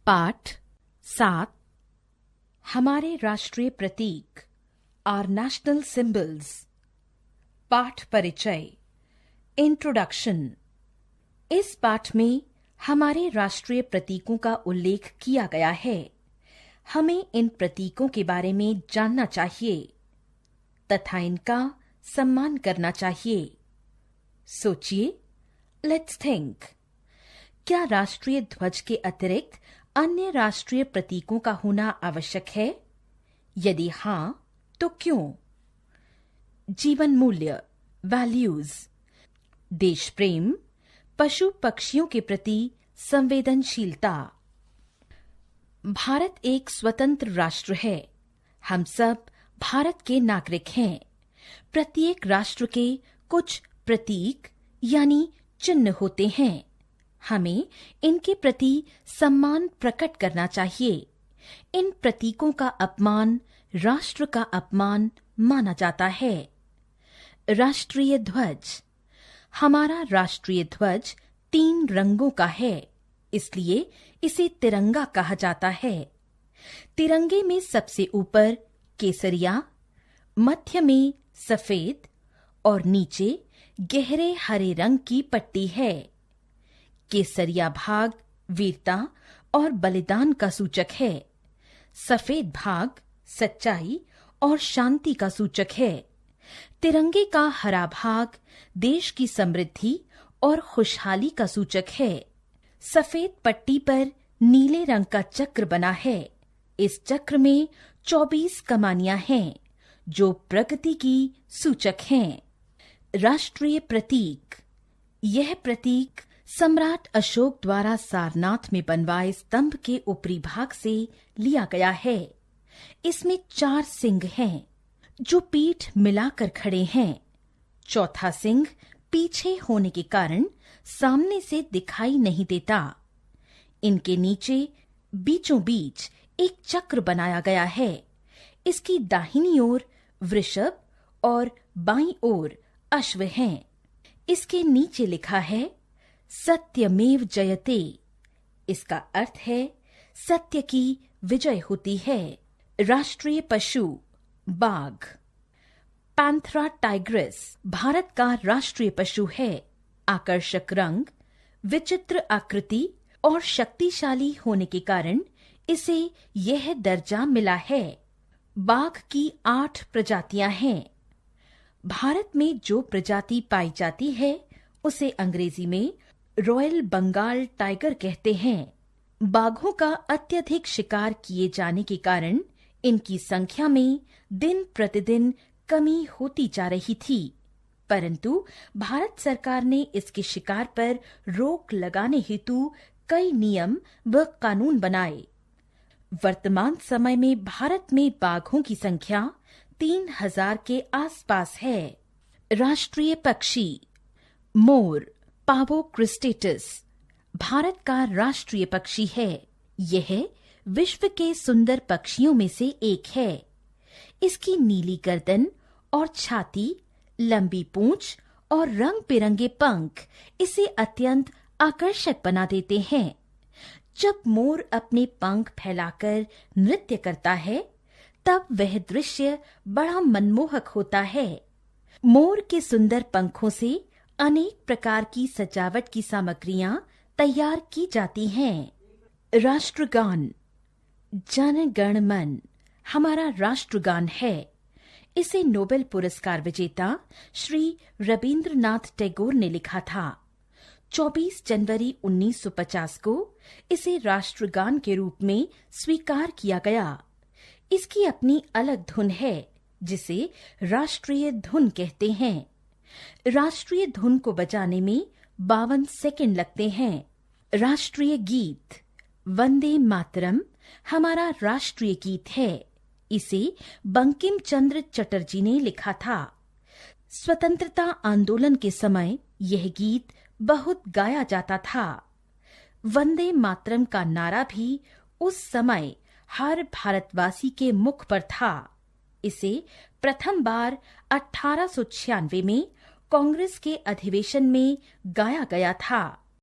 पाठ 7 हमारे राष्ट्रीय प्रतीक आर नेशनल सिंबल्स। पाठ परिचय इंट्रोडक्शन। इस पाठ में हमारे राष्ट्रीय प्रतीकों का उल्लेख किया गया है। हमें इन प्रतीकों के बारे में जानना चाहिए तथा इनका सम्मान करना चाहिए। सोचिए, लेट्स थिंक। क्या राष्ट्रीय ध्वज के अतिरिक्त अन्य राष्ट्रीय प्रतीकों का होना आवश्यक है? यदि हां, तो क्यों? जीवन मूल्य वैल्यूज, देश प्रेम, पशु पक्षियों के प्रति संवेदनशीलता। भारत एक स्वतंत्र राष्ट्र है। हम सब भारत के नागरिक हैं। प्रत्येक राष्ट्र के कुछ प्रतीक यानी चिन्ह होते हैं। हमें इनके प्रति सम्मान प्रकट करना चाहिए। इन प्रतीकों का अपमान राष्ट्र का अपमान माना जाता है। राष्ट्रीय ध्वज। हमारा राष्ट्रीय ध्वज 3 रंगों का है, इसलिए इसे तिरंगा कहा जाता है। तिरंगे में सबसे ऊपर केसरिया, मध्य में सफेद और नीचे गहरे हरे रंग की पट्टी है। केसरिया भाग वीरता और बलिदान का सूचक है। सफेद भाग सच्चाई और शांति का सूचक है। तिरंगे का हरा भाग देश की समृद्धि और खुशहाली का सूचक है। सफेद पट्टी पर नीले रंग का चक्र बना है। इस चक्र में 24 कमानियां हैं, जो प्रगति की सूचक हैं। राष्ट्रीय प्रतीक। यह प्रतीक सम्राट अशोक द्वारा सारनाथ में बनवाए स्तंभ के ऊपरी भाग से लिया गया है। इसमें 4 सिंह हैं, जो पीठ मिलाकर खड़े हैं। चौथा सिंह पीछे होने के कारण सामने से दिखाई नहीं देता। इनके नीचे बीचों बीच एक चक्र बनाया गया है। इसकी दाहिनी ओर वृषभ और बाईं ओर अश्व हैं। इसके नीचे लिखा है सत्यमेव जयते। इसका अर्थ है सत्य की विजय होती है। राष्ट्रीय पशु बाघ। पैंथरा टाइग्रिस भारत का राष्ट्रीय पशु है। आकर्षक रंग, विचित्र आकृति और शक्तिशाली होने के कारण इसे यह दर्जा मिला है। बाघ की 8 प्रजातियां हैं। भारत में जो प्रजाति पाई जाती है उसे अंग्रेजी में रॉयल बंगाल टाइगर कहते हैं। बाघों का अत्यधिक शिकार किए जाने के कारण इनकी संख्या में दिन प्रतिदिन कमी होती जा रही थी, परंतु भारत सरकार ने इसके शिकार पर रोक लगाने हेतु कई नियम व कानून बनाए। वर्तमान समय में भारत में बाघों की संख्या 3000 के आसपास है। राष्ट्रीय पक्षी मोर पावो क्रिस्टेटस भारत का राष्ट्रीय पक्षी है। यह विश्व के सुंदर पक्षियों में से एक है। इसकी नीली गर्दन और छाती, लंबी पूंछ और रंग बिरंगे पंख इसे अत्यंत आकर्षक बना देते हैं। जब मोर अपने पंख फैलाकर नृत्य करता है, तब वह दृश्य बड़ा मनमोहक होता है। मोर के सुंदर पंखों से अनेक प्रकार की सजावट की सामग्रियां तैयार की जाती हैं। राष्ट्रगान। जन गण मन हमारा राष्ट्रगान है। इसे नोबेल पुरस्कार विजेता श्री रविंद्रनाथ टैगोर ने लिखा था। 24 जनवरी 1950 को इसे राष्ट्रगान के रूप में स्वीकार किया गया। इसकी अपनी अलग धुन है, जिसे राष्ट्रीय धुन कहते हैं। राष्ट्रीय धुन को बजाने में 52 सेकंड लगते हैं। राष्ट्रीय गीत। वंदे मातरम हमारा राष्ट्रीय गीत है। इसे बंकिम चंद्र चटर्जी ने लिखा था। स्वतंत्रता आंदोलन के समय यह गीत बहुत गाया जाता था। वंदे मातरम का नारा भी उस समय हर भारतवासी के मुख पर था। इसे प्रथम बार 1896 में कांग्रेस के अधिवेशन में गाया गया था।